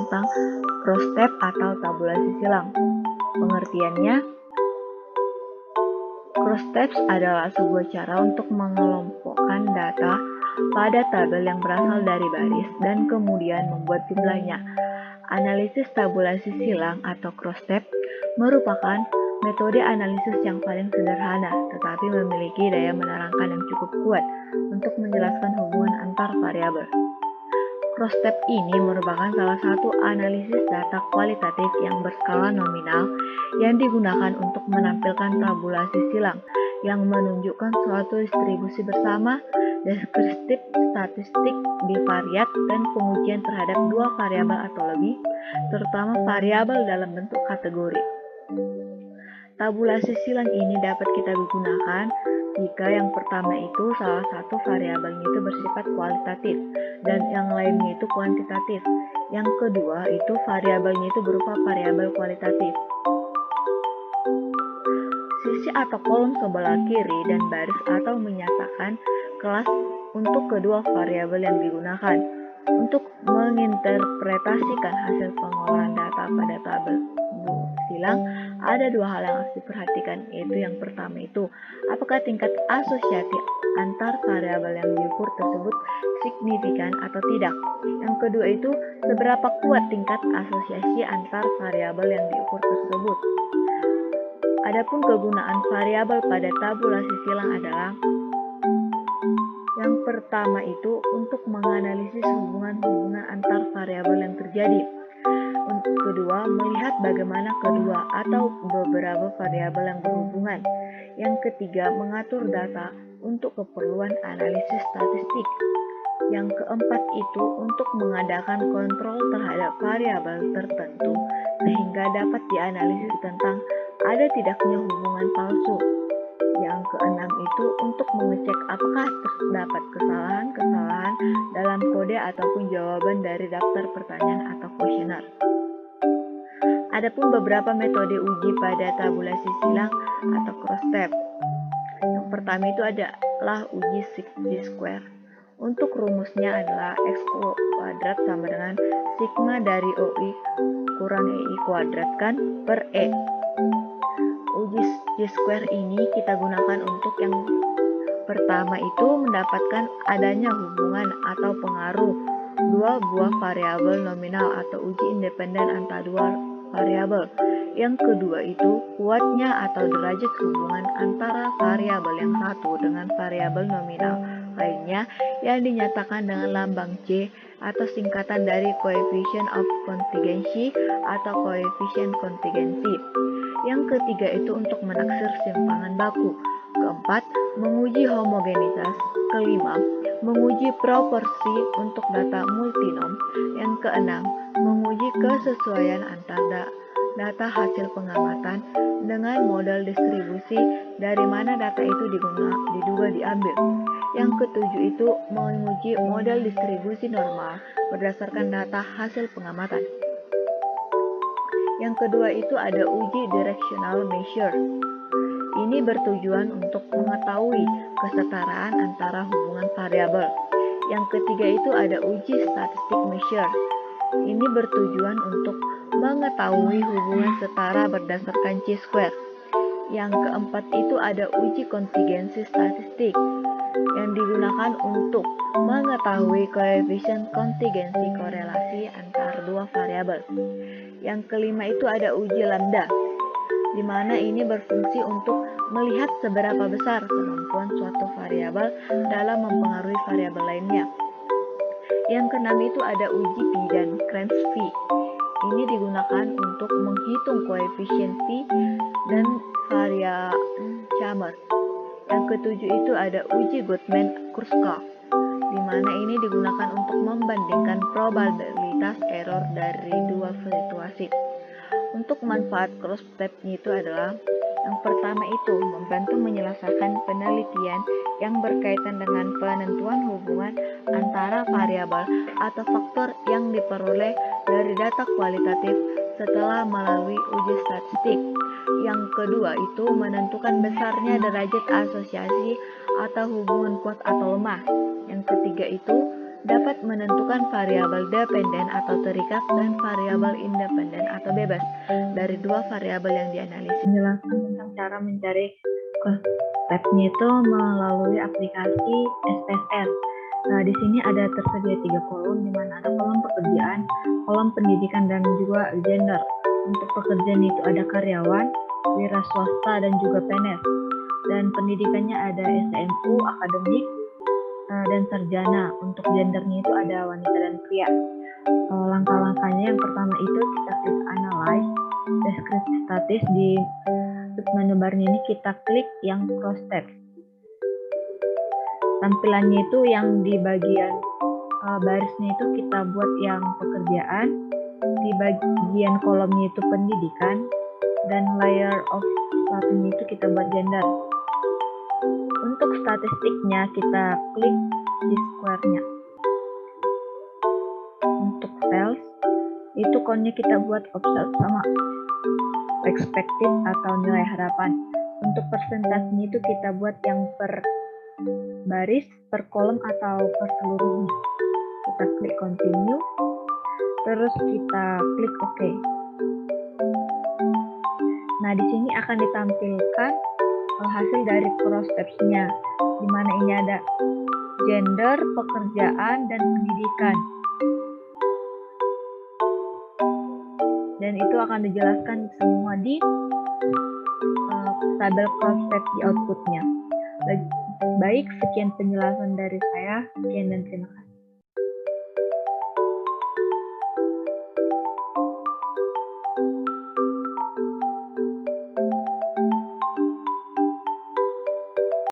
tentang cross-step atau tabulasi silang. Pengertiannya, cross-steps adalah sebuah cara untuk mengelompokkan data pada tabel yang berasal dari baris dan kemudian membuat jumlahnya. Analisis tabulasi silang atau cross-step merupakan metode analisis yang paling sederhana, tetapi memiliki daya menerangkan yang cukup kuat untuk menjelaskan hubungan antar variabel. Cross-step ini merupakan salah satu analisis data kualitatif yang berskala nominal yang digunakan untuk menampilkan tabulasi silang yang menunjukkan suatu distribusi bersama, deskriptif statistik bivariat, dan pengujian terhadap dua variabel atau lebih, terutama variabel dalam bentuk kategori. Tabulasi silang ini dapat kita gunakan jika yang pertama itu salah satu variabelnya itu bersifat kualitatif dan yang lainnya itu kuantitatif. Yang kedua itu variabelnya itu berupa variabel kualitatif. Sisi atau kolom sebelah kiri dan baris atau menyatakan kelas untuk kedua variabel yang digunakan. Untuk menginterpretasikan hasil pengolahan data pada tabel silang, ada dua hal yang harus diperhatikan, yaitu yang pertama itu, apakah tingkat asosiasi antar variabel yang diukur tersebut signifikan atau tidak. Yang kedua itu, seberapa kuat tingkat asosiasi antar variabel yang diukur tersebut. Adapun kegunaan variabel pada tabulasi silang adalah yang pertama itu untuk menganalisis hubungan-hubungan antar variabel yang terjadi. Kedua, melihat bagaimana kedua atau beberapa variabel yang berhubungan. Yang ketiga, mengatur data untuk keperluan analisis statistik. Yang keempat itu untuk mengadakan kontrol terhadap variabel tertentu sehingga dapat dianalisis tentang ada tidaknya hubungan palsu. Yang keenam itu untuk mengecek apakah terdapat kesalahan-kesalahan dalam kode ataupun jawaban dari daftar pertanyaan atau kuesioner. Adapun beberapa metode uji pada tabulasi silang atau cross-step. Yang pertama itu adalah uji chi-square. Untuk rumusnya adalah x kuadrat sama dengan sigma dari OI kurang EI kuadrat kan per E. Uji chi-square ini kita gunakan untuk yang pertama itu mendapatkan adanya hubungan atau pengaruh dua buah variabel nominal atau uji independen antara dua variabel. Yang kedua itu kuatnya atau derajat hubungan antara variabel yang satu dengan variabel nominal lainnya yang dinyatakan dengan lambang C atau singkatan dari coefficient of contingency atau coefficient contingency. Yang ketiga itu untuk menaksir simpangan baku. Keempat, menguji homogenitas. Kelima, menguji proporsi untuk data multinom. Yang keenam, menguji kesesuaian antara data hasil pengamatan dengan model distribusi dari mana data itu diduga diambil. Yang ketujuh itu menguji model distribusi normal berdasarkan data hasil pengamatan. Yang kedua itu ada uji directional measure. Ini bertujuan untuk mengetahui kesetaraan antara hubungan variabel. Yang ketiga itu ada uji statistic measure. Ini bertujuan untuk mengetahui hubungan setara berdasarkan chi-square. Yang keempat itu ada uji kontingensi statistik yang digunakan untuk mengetahui koefisien kontingensi korelasi antar dua variabel. Yang kelima itu ada uji lambda, di mana ini berfungsi untuk melihat seberapa besar kemampuan suatu variabel dalam mempengaruhi variabel lainnya. Yang keenam itu ada uji P dan Kremers P. Ini digunakan untuk menghitung koefisien P dan varian Chalmers. Yang ketujuh itu ada uji Goodman-Kruskal, di mana ini digunakan untuk membandingkan probabilitas error dari dua situasi. Untuk manfaat cross-step itu adalah yang pertama itu membantu menyelesaikan penelitian yang berkaitan dengan penentuan hubungan antara variabel atau faktor yang diperoleh dari data kualitatif setelah melalui uji statistik. Yang kedua itu menentukan besarnya derajat asosiasi atau hubungan kuat atau lemah. Yang ketiga itu dapat menentukan variabel dependen atau terikat dan variabel independen atau bebas dari dua variabel yang dianalisis. Menjelaskan tentang cara mencari stepnya itu melalui aplikasi SPSS. Nah, di sini ada tersedia 3 kolom, di mana ada kolom pekerjaan, kolom pendidikan, dan juga gender. Untuk pekerjaan itu ada karyawan, wira swasta, dan juga PNS. Dan pendidikannya ada SMU, akademik, dan sarjana. Untuk gendernya itu ada wanita dan pria. Langkah-langkahnya yang pertama itu kita klik analyze, deskripsi statis. Di menu barnya ini kita klik yang cross tab. Tampilannya itu yang di bagian barisnya itu kita buat yang pekerjaan, di bagian kolomnya itu pendidikan, dan layer of statusnya itu kita buat gender. Untuk statistiknya kita klik di square-nya. Untuk sales itu count-nya kita buat observe sama expected atau nilai harapan. Untuk persentasenya itu kita buat yang per baris, per kolom, atau per seluruhnya. Kita klik continue, terus kita klik OK. Nah, di sini akan ditampilkan hasil dari cross tabs-nya, di mana ini ada gender, pekerjaan, dan pendidikan. Dan itu akan dijelaskan semua di tabel cross tab di outputnya. Baik, sekian penjelasan dari saya. Sekian dan terima kasih.